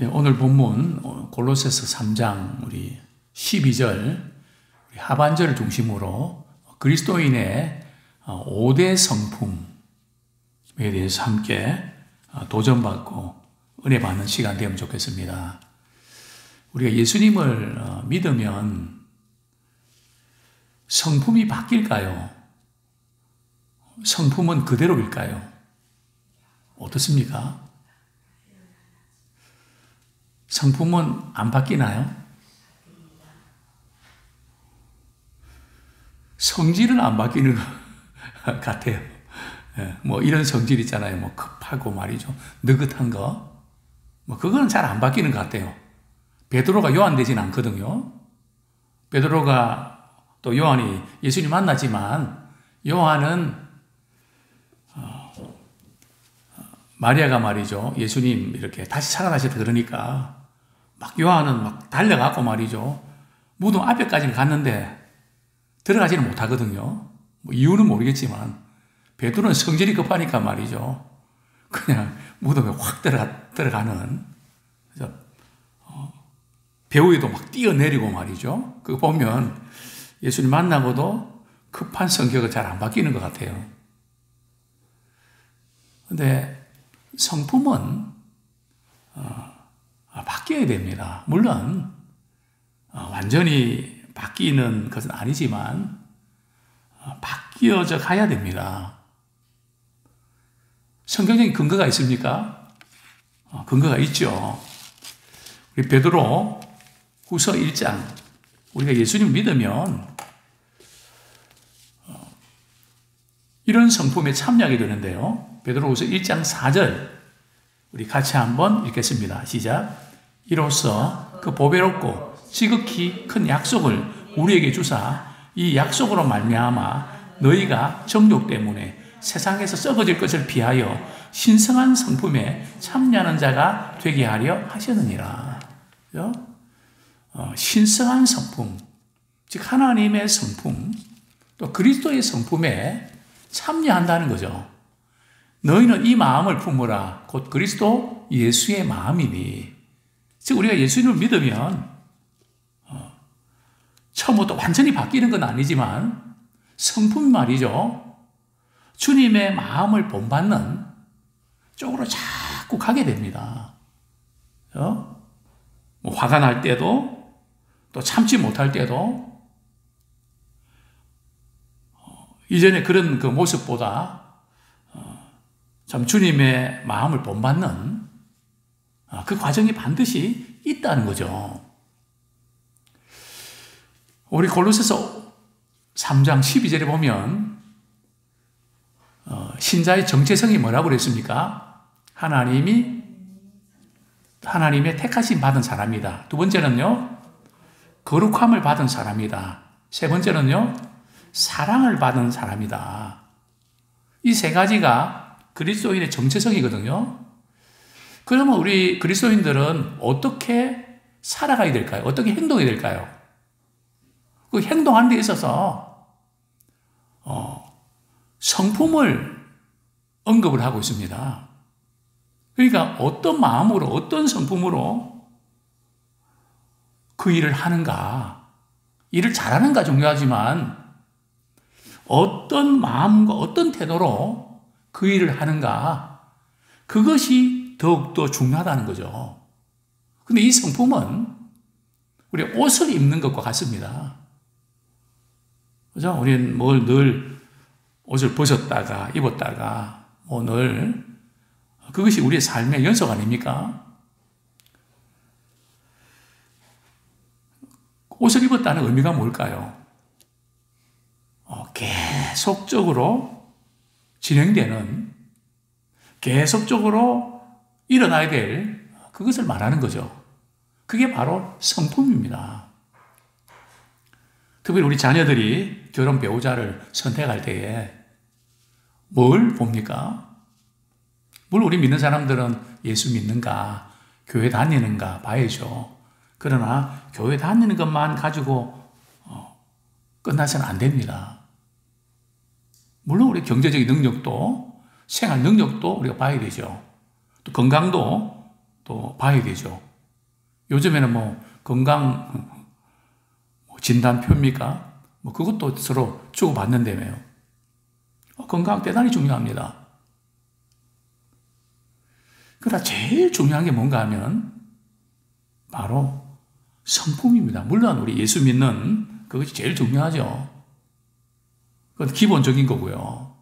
오늘 본문 골로새서 3장 우리 12절 우리 하반절을 중심으로 그리스도인의 5대 성품에 대해서 함께 도전받고 은혜 받는 시간 되면 좋겠습니다. 우리가 예수님을 믿으면 성품이 바뀔까요? 성품은 그대로일까요? 어떻습니까? 성품은 안 바뀌나요? 성질은 안 바뀌는 것 같아요. 뭐 이런 성질 있잖아요. 뭐 급하고 말이죠. 느긋한 거. 뭐 그거는 잘 안 바뀌는 것 같아요. 베드로가 요한 되진 않거든요. 베드로가 또 요한이 예수님 만나지만 요한은 마리아가 말이죠. 예수님 이렇게 다시 살아나셨다 그러니까 막 요한은 막 달려가고 말이죠. 무덤 앞에까지는 갔는데 들어가지는 못하거든요. 뭐 이유는 모르겠지만 베드로는 성질이 급하니까 말이죠. 그냥 무덤에 확 들어가는. 그래서 배후에도 막 뛰어내리고 말이죠. 그거 보면 예수님 만나고도 급한 성격은 잘 안 바뀌는 것 같아요. 근데 성품은 바뀌어야 됩니다. 물론 완전히 바뀌는 것은 아니지만 바뀌어져 가야 됩니다. 성경적인 근거가 있습니까? 근거가 있죠. 우리 베드로 후서 1장 우리가 예수님 믿으면 이런 성품에 참여하게 되는데요. 베드로후서 1장 4절 우리 같이 한번 읽겠습니다. 시작. 이로써 그 보배롭고 지극히 큰 약속을 우리에게 주사 이 약속으로 말미암아 너희가 정욕 때문에 세상에서 썩어질 것을 피하여 신성한 성품에 참여하는 자가 되게 하려 하셨느니라. 신성한 성품, 즉 하나님의 성품, 또 그리스도의 성품에 참여한다는 거죠. 너희는 이 마음을 품으라. 곧 그리스도 예수의 마음이니. 즉 우리가 예수님을 믿으면 처음부터 완전히 바뀌는 건 아니지만 성품 말이죠. 주님의 마음을 본받는 쪽으로 자꾸 가게 됩니다. 뭐 화가 날 때도 또 참지 못할 때도 이전에 그런 그 모습보다 참 주님의 마음을 본받는 그 과정이 반드시 있다는 거죠. 우리 골로새서 3장 12절에 보면 신자의 정체성이 뭐라고 그랬습니까? 하나님의 택하심 받은 사람이다. 두 번째는요, 거룩함을 받은 사람이다. 세 번째는요, 사랑을 받은 사람이다. 이 세 가지가 그리스도인의 정체성이거든요. 그러면 우리 그리스도인들은 어떻게 살아가야 될까요? 어떻게 행동해야 될까요? 그 행동하는 데 있어서 성품을 언급을 하고 있습니다. 그러니까 어떤 마음으로 어떤 성품으로 그 일을 하는가, 일을 잘하는가 중요하지만 어떤 마음과 어떤 태도로 그 일을 하는가, 그것이 더욱더 중요하다는 거죠. 근데 이 성품은 우리 옷을 입는 것과 같습니다. 그죠? 우리는 뭘 늘 옷을 벗었다가 입었다가 뭐 늘 그것이 우리의 삶의 연속 아닙니까? 옷을 입었다는 의미가 뭘까요? 계속적으로 진행되는, 계속적으로 일어나야 될 그것을 말하는 거죠. 그게 바로 성품입니다. 특히 우리 자녀들이 결혼 배우자를 선택할 때에 뭘 봅니까? 뭘 우리 믿는 사람들은 예수 믿는가, 교회 다니는가 봐야죠. 그러나 교회 다니는 것만 가지고 끝나서는 안 됩니다. 물론 우리 경제적인 능력도, 생활 능력도 우리가 봐야 되죠. 또 건강도 또 봐야 되죠. 요즘에는 뭐 건강 진단표입니까? 뭐 그것도 서로 주고받는다며요. 건강 대단히 중요합니다. 그러나 제일 중요한 게 뭔가 하면 바로 성품입니다. 물론 우리 예수 믿는 그것이 제일 중요하죠. 그건 기본적인 거고요.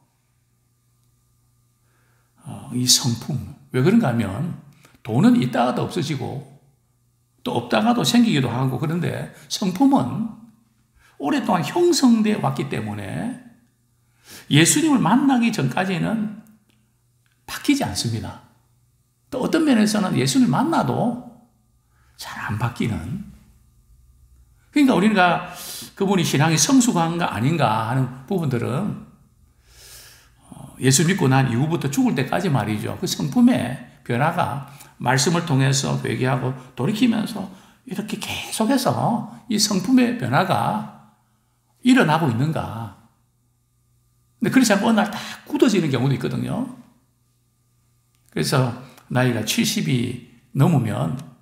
이 성품. 왜 그런가 하면 돈은 있다가도 없어지고 또 없다가도 생기기도 하고 그런데 성품은 오랫동안 형성되어 왔기 때문에 예수님을 만나기 전까지는 바뀌지 않습니다. 또 어떤 면에서는 예수님을 만나도 잘 안 바뀌는. 그러니까 우리가 그분이 신앙이 성숙한가 아닌가 하는 부분들은 예수 믿고 난 이후부터 죽을 때까지 말이죠. 그 성품의 변화가 말씀을 통해서 회개하고 돌이키면서 이렇게 계속해서 이 성품의 변화가 일어나고 있는가. 근데 그렇지 않고 어느 날 다 굳어지는 경우도 있거든요. 그래서 나이가 70이 넘으면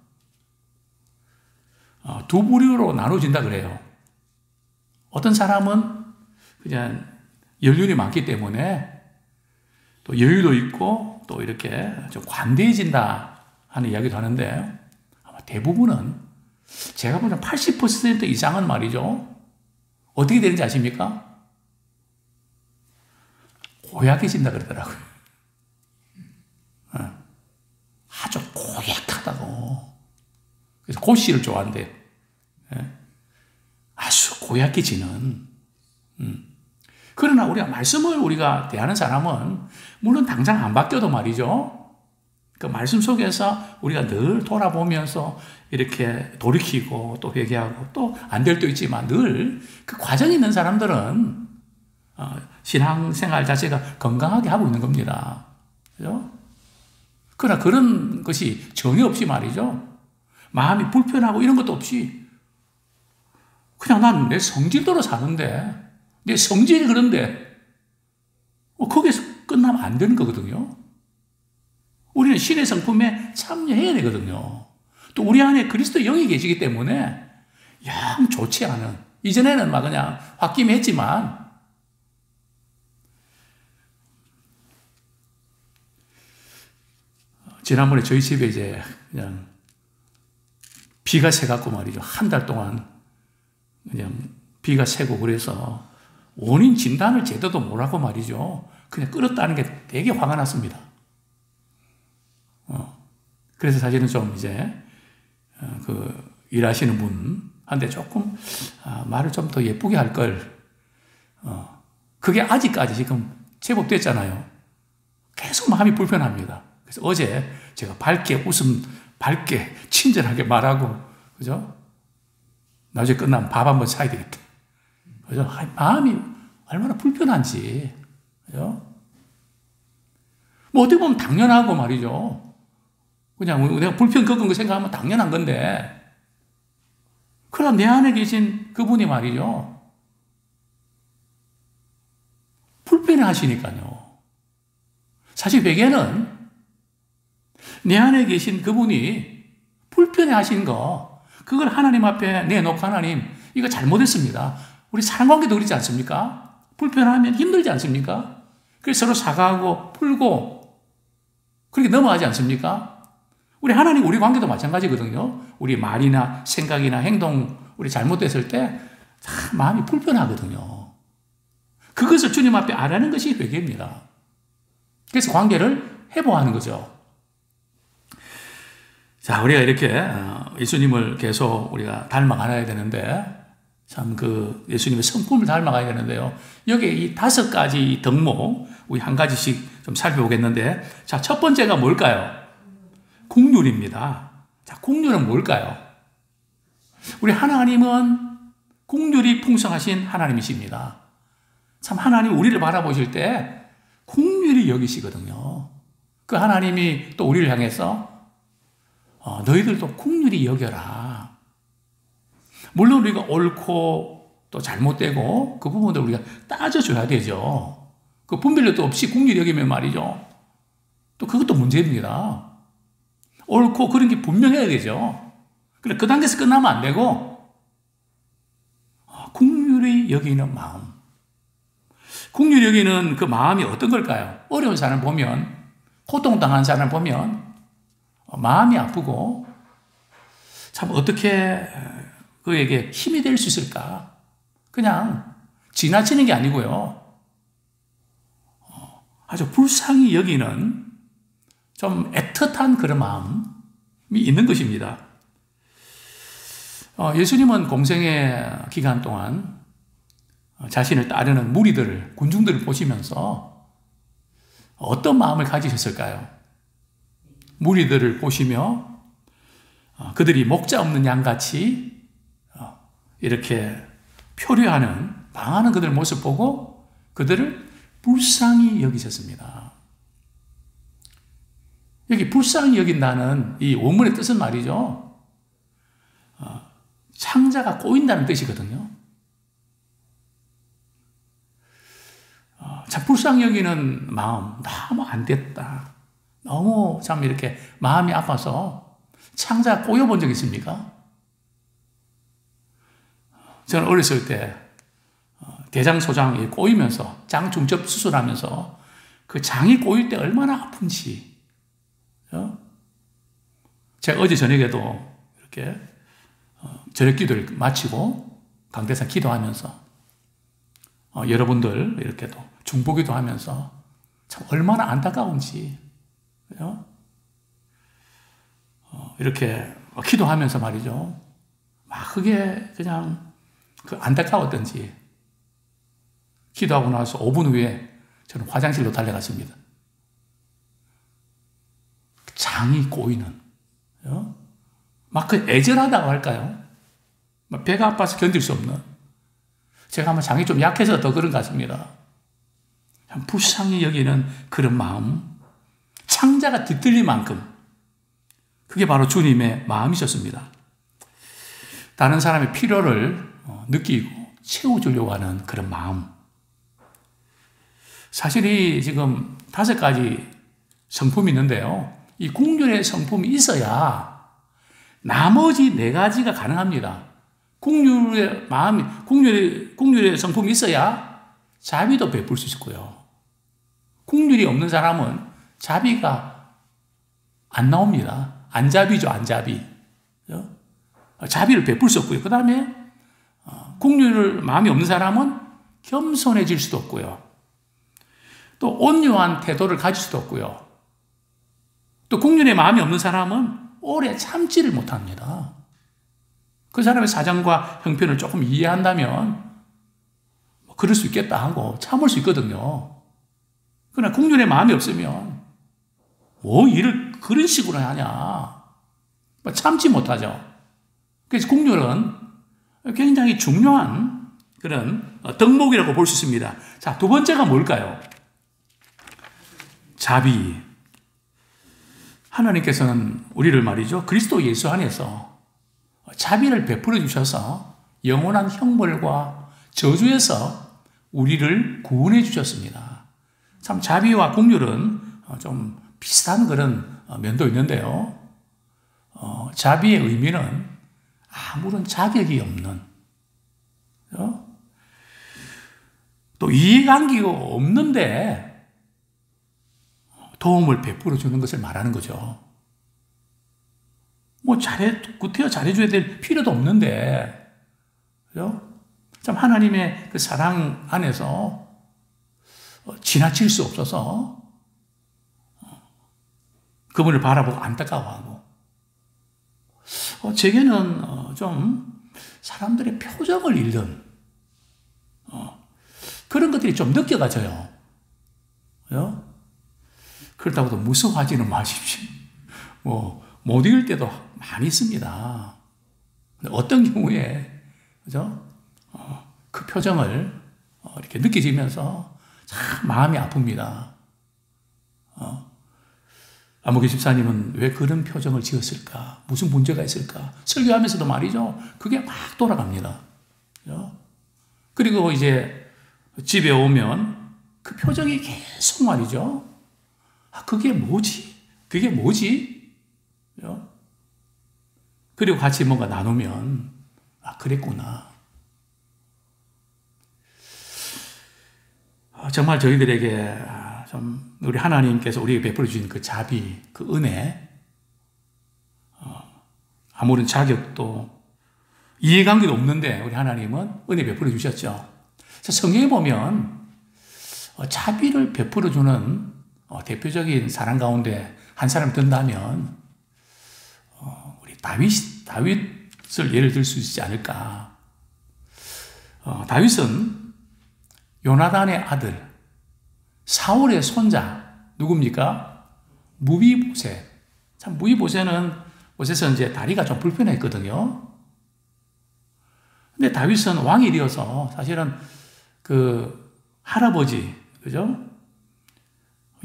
두 부류로 나눠진다 그래요. 어떤 사람은 그냥 연륜이 많기 때문에 또 여유도 있고 또 이렇게 좀 관대해진다 하는 이야기도 하는데 아마 대부분은 제가 보는 80% 이상은 말이죠. 어떻게 되는지 아십니까? 고약해진다 그러더라고요. 아주 고약하다고. 그래서 고씨를 좋아한대요. 아주 고약해지는. 그러나 우리가 말씀을 우리가 대하는 사람은 물론 당장 안 바뀌어도 말이죠. 그 말씀 속에서 우리가 늘 돌아보면서 이렇게 돌이키고 또 회개하고 또 안 될 때도 있지만 늘 그 과정이 있는 사람들은 신앙생활 자체가 건강하게 하고 있는 겁니다. 그죠? 그러나 그런 것이 전혀 없이 말이죠. 마음이 불편하고 이런 것도 없이 그냥 난 내 성질대로 사는데 내 성질이 그런데 거기서 끝나면 안 되는 거거든요. 우리는 신의 성품에 참여해야 되거든요. 또 우리 안에 그리스도 영이 계시기 때문에 영 좋지 않은 이전에는 막 그냥 홧김했지만 지난번에 저희 집에 이제 그냥 비가 새갖고 말이죠. 한 달 동안 그냥 비가 새고 그래서 원인 진단을 제대로 못하고 말이죠. 그냥 끓었다는 게 되게 화가 났습니다. 그래서 사실은 좀 이제 그 일하시는 분한테 조금 말을 좀 더 예쁘게 할 걸. 그게 아직까지 지금 제법 됐잖아요. 계속 마음이 불편합니다. 그래서 어제 제가 밝게 친절하게 말하고, 그죠? 나중에 끝나면 밥 한번 사야 되겠다. 그죠? 마음이 얼마나 불편한지, 그죠? 뭐 어떻게 보면 당연하고 말이죠. 그냥 내가 불편 겪은 거 생각하면 당연한 건데, 그러나 내 안에 계신 그분이 말이죠. 불편해 하시니까요. 사실 회개는 내 안에 계신 그분이 불편해 하신 거, 그걸 하나님 앞에 내놓고 하나님, 이거 잘못했습니다. 우리 사랑관계도 그렇지 않습니까? 불편하면 힘들지 않습니까? 그래서 서로 사과하고 풀고 그렇게 넘어가지 않습니까? 우리 하나님, 우리 관계도 마찬가지거든요. 우리 말이나 생각이나 행동, 우리 잘못됐을 때 참 마음이 불편하거든요. 그것을 주님 앞에 알아내는 것이 회개입니다. 그래서 관계를 회복하는 거죠. 자, 우리가 이렇게 예수님을 계속 우리가 닮아가야 되는데, 참 그 예수님의 성품을 닮아가야 되는데요. 여기에 이 5가지 덕목, 우리 한 가지씩 좀 살펴보겠는데, 자, 첫 번째가 뭘까요? 국률입니다. 자, 국률은 뭘까요? 우리 하나님은 국률이 풍성하신 하나님이십니다. 참 하나님 우리를 바라보실 때 국률이 여기시거든요. 그 하나님이 또 우리를 향해서 너희들도 국률이 여겨라. 물론 우리가 옳고 또 잘못되고 그 부분도 우리가 따져줘야 되죠. 그 분별력도 없이 국률이 여기면 말이죠. 또 그것도 문제입니다. 옳고 그런 게 분명해야 되죠. 그래, 그 단계에서 끝나면 안 되고, 긍휼히 여기는 마음. 긍휼히 여기는 그 마음이 어떤 걸까요? 어려운 사람을 보면, 고통당한 사람을 보면, 마음이 아프고, 참 어떻게 그에게 힘이 될 수 있을까? 그냥 지나치는 게 아니고요. 아주 불쌍히 여기는 좀 애틋한 그런 마음이 있는 것입니다. 예수님은 공생의 기간 동안 자신을 따르는 무리들을, 군중들을 보시면서 어떤 마음을 가지셨을까요? 무리들을 보시며 그들이 목자 없는 양같이 이렇게 표류하는, 방하는 그들 모습 보고 그들을 불쌍히 여기셨습니다. 여기 불쌍히 여긴다는 이 원문의 뜻은 말이죠. 창자가 꼬인다는 뜻이거든요. 참 불쌍히 여기는 마음, 너무 안 됐다. 너무 참 이렇게 마음이 아파서 창자가 꼬여본 적 있습니까? 저는 어렸을 때 대장소장이 꼬이면서 장중접 수술하면서 그 장이 꼬일 때 얼마나 아픈지. 제가 어제 저녁에도 이렇게 저녁 기도를 마치고 강대상 기도하면서 여러분들 이렇게 또 중보기도 하면서 참 얼마나 안타까운지 이렇게 기도하면서 말이죠. 막 그게 그냥 그 안타까웠던지 기도하고 나서 5분 후에 저는 화장실로 달려갔습니다. 장이 꼬이는 막 그 애절하다고 할까요? 배가 아파서 견딜 수 없는, 제가 아마 장이 좀 약해서 더 그런 것 같습니다. 불쌍히 여기는 그런 마음, 창자가 뒤틀릴 만큼 그게 바로 주님의 마음이셨습니다. 다른 사람의 필요를 느끼고 채워주려고 하는 그런 마음. 사실 이 지금 5가지 성품이 있는데요. 이 긍휼의 성품이 있어야 나머지 4가지가 가능합니다. 긍휼의 마음이, 긍휼의 성품이 있어야 자비도 베풀 수 있고요. 긍휼이 없는 사람은 자비가 안 나옵니다. 안자비죠, 안자비. 자비를 베풀 수 없고요. 그 다음에 긍휼을 마음이 없는 사람은 겸손해질 수도 없고요. 또 온유한 태도를 가질 수도 없고요. 또 긍휼의 마음이 없는 사람은 오래 참지를 못합니다. 그 사람의 사정과 형편을 조금 이해한다면 그럴 수 있겠다 하고 참을 수 있거든요. 그러나 긍휼의 마음이 없으면 뭐 일을 그런 식으로 하냐, 참지 못하죠. 그래서 긍휼은 굉장히 중요한 그런 덕목이라고 볼 수 있습니다. 자, 2번째가 뭘까요? 자비. 하나님께서는 우리를 말이죠, 그리스도 예수 안에서 자비를 베풀어 주셔서 영원한 형벌과 저주에서 우리를 구원해 주셨습니다. 참 자비와 긍휼은 좀 비슷한 그런 면도 있는데요. 자비의 의미는 아무런 자격이 없는, 또 이해관계가 없는데 도움을 베풀어 주는 것을 말하는 거죠. 뭐 구태여 잘해줘야 될 필요도 없는데, 그죠? 참 하나님의 그 사랑 안에서 지나칠 수 없어서 그분을 바라보고 안타까워하고, 제게는 좀 사람들의 표정을 읽는 그런 것들이 좀 느껴가져요. 그죠? 그렇다고 해도 무서워하지는 마십시오. 못 읽을 때도 많이 있습니다. 어떤 경우에, 그죠? 그 표정을 이렇게 느껴지면서 참 마음이 아픕니다. 안목희 집사님은 왜 그런 표정을 지었을까? 무슨 문제가 있을까? 설교하면서도 말이죠. 그게 막 돌아갑니다. 그죠? 그리고 이제 집에 오면 그 표정이 계속 말이죠. 그게 뭐지? 그게 뭐지? 그죠? 그리고 같이 뭔가 나누면, 아, 그랬구나. 정말 저희들에게 좀 우리 하나님께서 우리에게 베풀어 주신 그 자비, 그 은혜, 아무런 자격도 이해관계도 없는데 우리 하나님은 은혜 베풀어 주셨죠. 성경에 보면 자비를 베풀어 주는 대표적인 사람 가운데 한 사람을 든다면 우리 다윗을 예를 들 수 있지 않을까. 다윗은 요나단의 아들 사울의 손자 누굽니까? 무비보셋. 참 무비보셋은 이제 다리가 좀 불편했거든요. 근데 다윗은 왕이 되어서 사실은 그 할아버지, 그죠?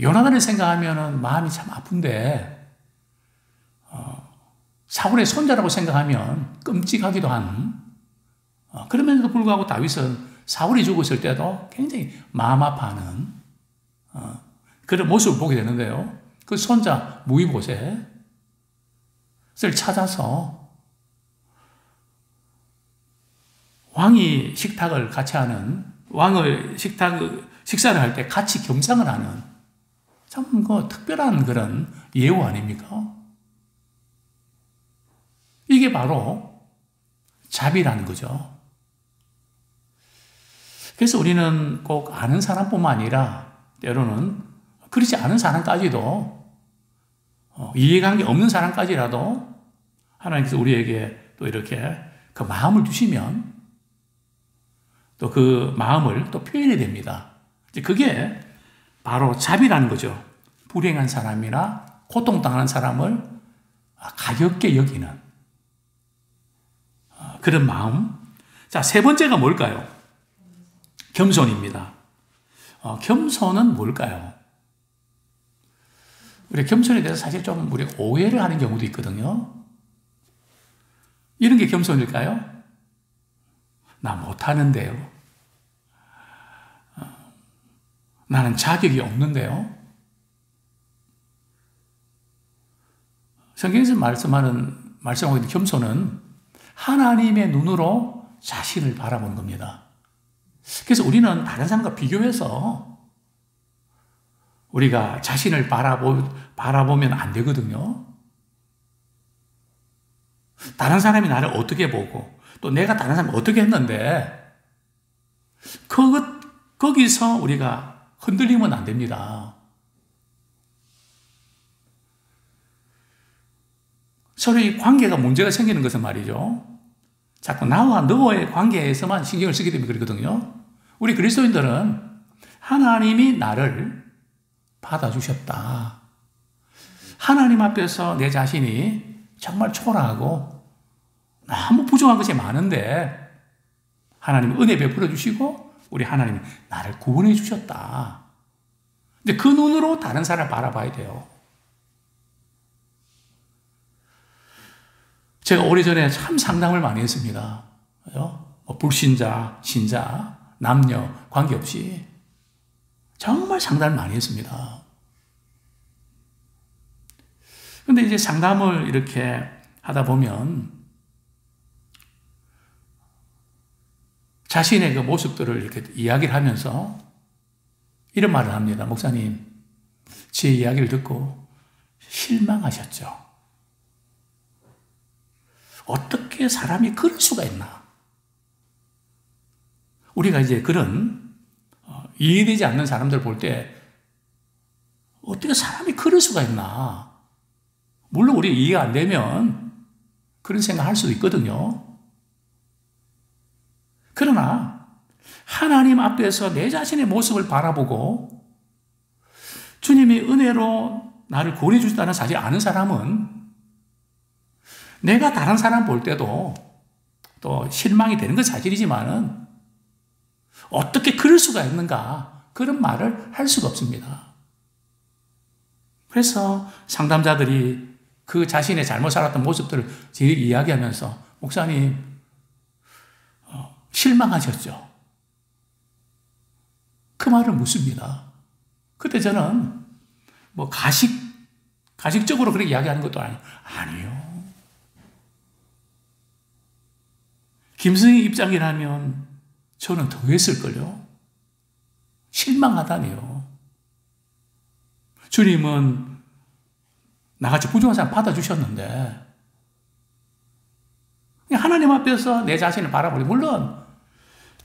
요나단을 생각하면은 마음이 참 아픈데, 사울의 손자라고 생각하면 끔찍하기도 한, 그럼에도 불구하고 다윗은 사울이 죽었을 때도 굉장히 마음 아파하는, 그런 모습을 보게 되는데요. 그 손자 무비보셋을 찾아서 왕이 식탁을 같이 하는, 왕의 식사를 할 때 같이 겸상을 하는 참 특별한 그런 예우 아닙니까? 이게 바로 자비라는 거죠. 그래서 우리는 꼭 아는 사람뿐만 아니라 때로는 그렇지 않은 사람까지도 이해관계 없는 사람까지라도 하나님께서 우리에게 또 이렇게 그 마음을 주시면 또 그 마음을 또 표현해야 됩니다. 그게 바로 자비라는 거죠. 불행한 사람이나 고통당하는 사람을 가볍게 여기는 그런 마음. 자, 세 번째가 뭘까요? 겸손입니다. 겸손은 뭘까요? 우리 겸손에 대해서 사실 좀 우리 오해를 하는 경우도 있거든요. 이런 게 겸손일까요? 나 못하는데요. 나는 자격이 없는데요. 성경에서 말씀하고 있는 겸손은 하나님의 눈으로 자신을 바라보는 겁니다. 그래서 우리는 다른 사람과 비교해서 우리가 자신을 바라보면 안 되거든요. 다른 사람이 나를 어떻게 보고 또 내가 다른 사람을 어떻게 했는데 거기서 우리가 흔들리면 안 됩니다. 서로의 관계가 문제가 생기는 것은 말이죠. 자꾸 나와 너의 관계에서만 신경을 쓰기 때문에 그렇거든요. 우리 그리스도인들은 하나님이 나를 받아주셨다. 하나님 앞에서 내 자신이 정말 초라하고 너무 부족한 것이 많은데 하나님은 은혜 베풀어 주시고 우리 하나님이 나를 구원해 주셨다. 근데 그 눈으로 다른 사람을 바라봐야 돼요. 제가 오래전에 참 상담을 많이 했습니다. 불신자, 신자, 남녀 관계없이 정말 상담을 많이 했습니다. 근데 이제 상담을 이렇게 하다 보면 자신의 그 모습들을 이렇게 이야기를 하면서 이런 말을 합니다. 목사님, 제 이야기를 듣고 실망하셨죠? 어떻게 사람이 그럴 수가 있나? 우리가 이제 그런 이해되지 않는 사람들 볼 때 어떻게 사람이 그럴 수가 있나? 물론 우리 이해가 안 되면 그런 생각할 수도 있거든요. 그러나 하나님 앞에서 내 자신의 모습을 바라보고 주님의 은혜로 나를 구원해 주셨다는 사실 아는 사람은 내가 다른 사람 볼 때도 또 실망이 되는 건 사실이지만은 어떻게 그럴 수가 있는가 그런 말을 할 수가 없습니다. 그래서 상담자들이 그 자신의 잘못 살았던 모습들을 제게 이야기하면서 목사님 실망하셨죠? 그 말을 묻습니다. 그때 저는 가식 가식적으로 그렇게 이야기하는 것도 아니에요. 김승희 입장이라면 저는 더 했을걸요. 실망하다니요. 주님은 나같이 부족한 사람 받아주셨는데 하나님 앞에서 내 자신을 바라보니 물론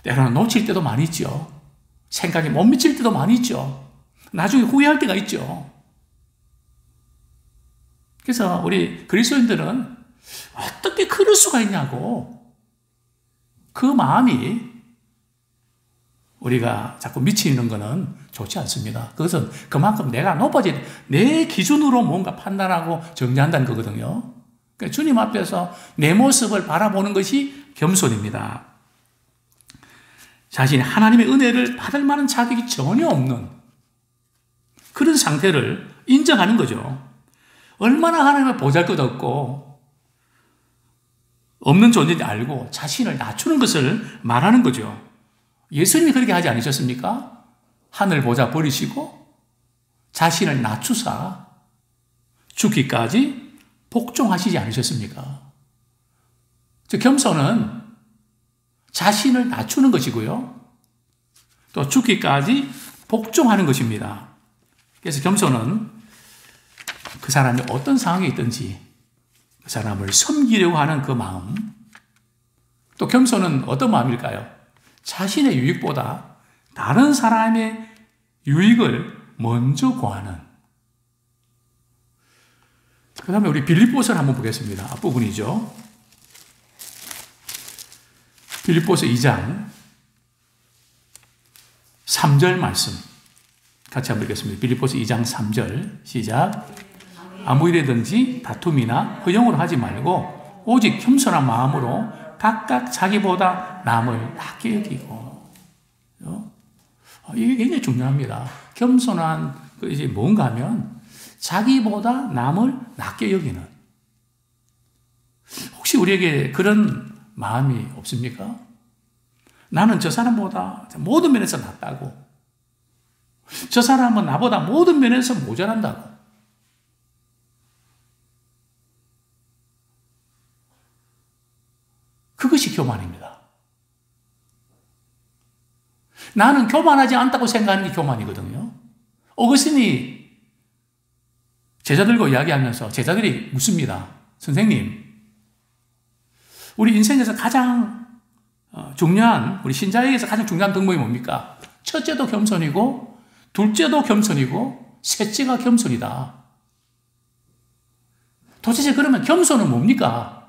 때로는 놓칠 때도 많이 있죠. 생각이 못 미칠 때도 많이 있죠. 나중에 후회할 때가 있죠. 그래서 우리 그리스도인들은 어떻게 그럴 수가 있냐고 그 마음이 우리가 자꾸 미치는 것은 좋지 않습니다. 그것은 그만큼 내가 높아진 내 기준으로 뭔가 판단하고 정죄한다는 거거든요. 그러니까 주님 앞에서 내 모습을 바라보는 것이 겸손입니다. 자신이 하나님의 은혜를 받을 만한 자격이 전혀 없는 그런 상태를 인정하는 거죠. 얼마나 하나님을 보잘것없고 없는 존재인지 알고 자신을 낮추는 것을 말하는 거죠. 예수님이 그렇게 하지 않으셨습니까? 하늘 보좌 버리시고 자신을 낮추사 죽기까지 복종하시지 않으셨습니까? 즉 겸손은 자신을 낮추는 것이고요. 또 죽기까지 복종하는 것입니다. 그래서 겸손은 그 사람이 어떤 상황에 있든지 그 사람을 섬기려고 하는 그 마음. 또 겸손은 어떤 마음일까요? 자신의 유익보다 다른 사람의 유익을 먼저 구하는. 그 다음에 우리 빌립보서를 한번 보겠습니다. 앞부분이죠. 빌립보서 2장 3절 말씀 같이 한번 읽겠습니다. 빌립보서 2장 3절 시작. 아무 일이든지 다툼이나 허용으로 하지 말고 오직 겸손한 마음으로 각각 자기보다 남을 낮게 여기고. 이게 굉장히 중요합니다. 겸손한 것이 뭔가 하면 자기보다 남을 낮게 여기는. 혹시 우리에게 그런 마음이 없습니까? 나는 저 사람보다 모든 면에서 낫다고. 저 사람은 나보다 모든 면에서 모자란다고. 그것이 교만입니다. 나는 교만하지 않다고 생각하는 게 교만이거든요. 어거스틴이 제자들과 이야기하면서 제자들이 묻습니다. 선생님, 우리 인생에서 가장 중요한, 우리 신자에게서 가장 중요한 덕목이 뭡니까? 첫째도 겸손이고, 둘째도 겸손이고, 셋째가 겸손이다. 도대체 그러면 겸손은 뭡니까?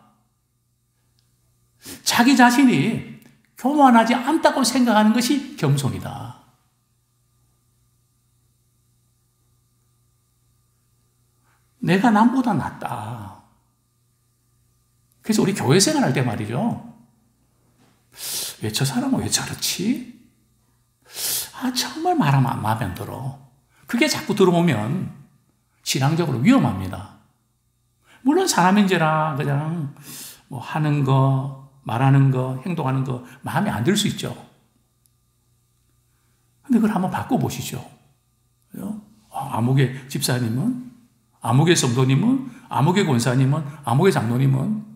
자기 자신이 교만하지 않다고 생각하는 것이 겸손이다. 내가 남보다 낫다. 그래서 우리 교회 생활할 때 말이죠. 왜 저 사람은 왜 저렇지? 정말 말하면 마음에 안 들어. 그게 자꾸 들어오면 신앙적으로 위험합니다. 물론 사람인지라 그냥 뭐 하는 거, 말하는 거, 행동하는 거 마음에 안 들 수 있죠. 근데 그걸 한번 바꿔보시죠. 아무개 집사님은, 아무개 성도님은, 아무개 권사님은, 아무개 장로님은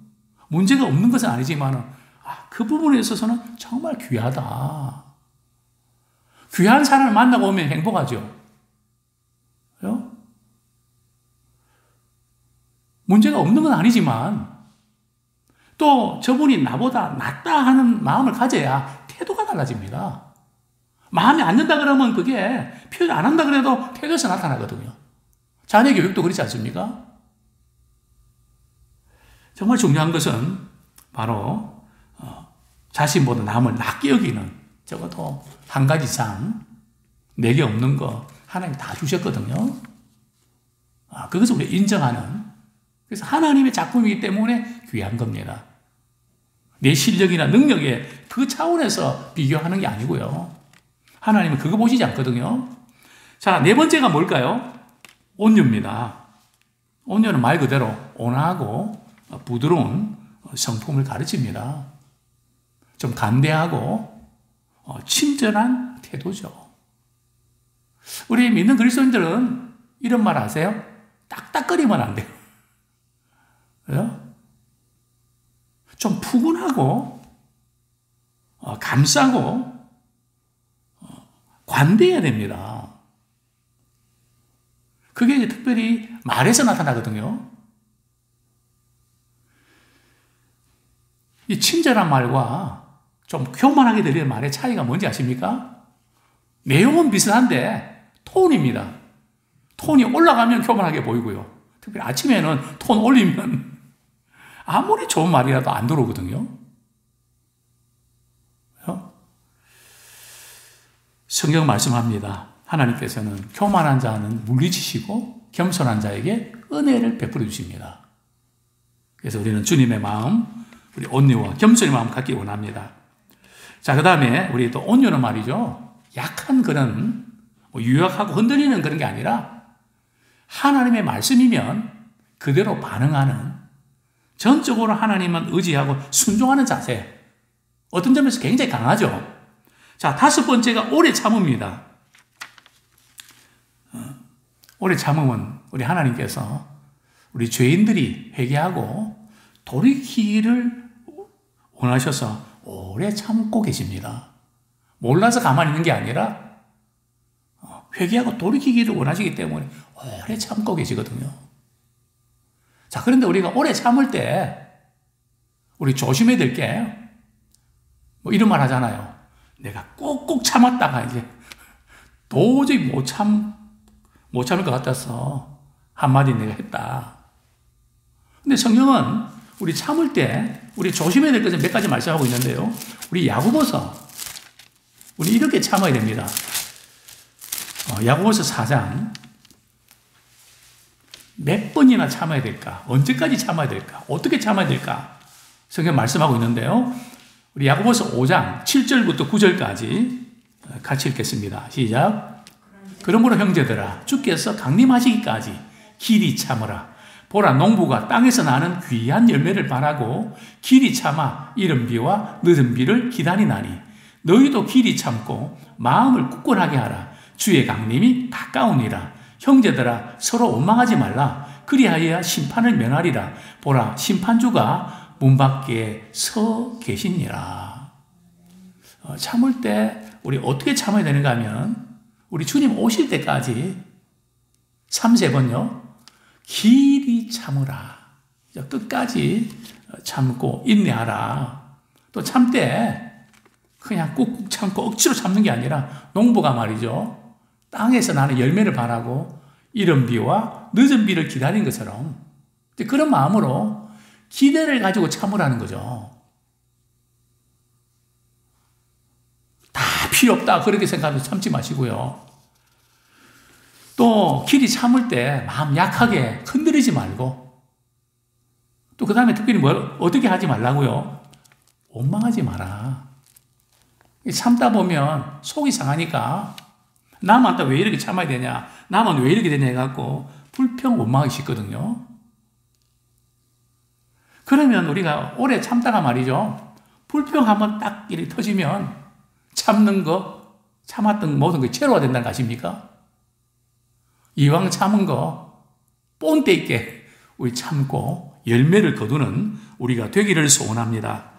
문제가 없는 것은 아니지만 그 부분에 있어서는 정말 귀하다. 귀한 사람을 만나고 오면 행복하죠. 문제가 없는 건 아니지만 또 저분이 나보다 낫다 하는 마음을 가져야 태도가 달라집니다. 마음에 안 든다 그러면 그게 표현 안 한다 그래도 태도에서 나타나거든요. 자녀 교육도 그렇지 않습니까? 정말 중요한 것은 바로 자신보다 남을 낮게 여기는, 적어도 한 가지 이상 내게 없는 거 하나님이 다 주셨거든요. 그것을 우리가 인정하는, 그래서 하나님의 작품이기 때문에 귀한 겁니다. 내 실력이나 능력에 그 차원에서 비교하는 게 아니고요. 하나님은 그거 보시지 않거든요. 자, 네 번째가 뭘까요? 온유입니다. 온유는 말 그대로 온화하고 부드러운 성품을 가르칩니다. 좀 간대하고 친절한 태도죠. 우리 믿는 그리스도인들은 이런 말 아세요? 딱딱거리면 안 돼요. 그죠? 좀 푸근하고, 감싸고, 관대해야 됩니다. 그게 이제 특별히 말에서 나타나거든요. 이 친절한 말과 좀 교만하게 들리는 말의 차이가 뭔지 아십니까? 내용은 비슷한데 톤입니다. 톤이 올라가면 교만하게 보이고요. 특별히 아침에는 톤 올리면 아무리 좋은 말이라도 안 들어오거든요. 성경 말씀합니다. 하나님께서는 교만한 자는 물리치시고 겸손한 자에게 은혜를 베풀어 주십니다. 그래서 우리는 주님의 마음, 우리 온유와 겸손의 마음 갖기 원합니다. 자, 그 다음에 우리 또 온유는 말이죠. 약한 그런 유약하고 흔들리는 그런 게 아니라 하나님의 말씀이면 그대로 반응하는, 전적으로 하나님만 의지하고 순종하는 자세. 어떤 점에서 굉장히 강하죠. 자, 5번째가 오래 참음입니다. 오래 참음은 우리 하나님께서 우리 죄인들이 회개하고 돌이키기를 원하셔서 오래 참고 계십니다. 몰라서 가만히 있는 게 아니라 회개하고 돌이키기를 원하시기 때문에 오래 참고 계시거든요. 자, 그런데 우리가 오래 참을 때 우리 조심해야 될 게 이런 말 하잖아요. 내가 꾹꾹 참았다가 이제 도저히 못 참을 것 같아서 한마디 내가 했다. 근데 성경은 우리 참을 때 우리 조심해야 될 것을 몇 가지 말씀하고 있는데요. 우리 야고보서 우리 이렇게 참아야 됩니다. 야고보서 4장 몇 번이나 참아야 될까? 언제까지 참아야 될까? 어떻게 참아야 될까? 성경 말씀하고 있는데요. 우리 야고보서 5장 7절부터 9절까지 같이 읽겠습니다. 시작. 그러므로 형제들아, 주께서 강림하시기까지 길이 참으라. 보라, 농부가 땅에서 나는 귀한 열매를 바라고 길이 참아 이른 비와 늦은 비를 기다리나니 너희도 길이 참고 마음을 굳건하게 하라. 주의 강림이 가까우니라. 형제들아, 서로 원망하지 말라. 그리하여야 심판을 면하리라. 보라, 심판주가 문 밖에 서 계시니라. 참을 때 우리 어떻게 참아야 되는가 하면 우리 주님 오실 때까지 3-4번요. 길이 참으라. 끝까지 참고 인내하라. 또 참때 그냥 꾹꾹 참고 억지로 참는 게 아니라 농부가 말이죠. 땅에서 나는 열매를 바라고 이른 비와 늦은 비를 기다린 것처럼 그런 마음으로 기대를 가지고 참으라는 거죠. 다 필요 없다 그렇게 생각하면서 참지 마시고요. 또 길이 참을 때 마음 약하게 흔들리지 말고 또 그 다음에 특별히 어떻게 하지 말라고요? 원망하지 마라. 참다 보면 속이 상하니까 남한테 왜 이렇게 참아야 되냐, 남은 왜 이렇게 되냐 해갖고 불평 원망하기 쉽거든요. 그러면 우리가 오래 참다가 말이죠. 불평 한번 딱 이렇게 터지면 참는 거, 참았던 모든 게 죄로가 된다는 거 아십니까? 이왕 참은 거 본때 있게 우리 참고 열매를 거두는 우리가 되기를 소원합니다.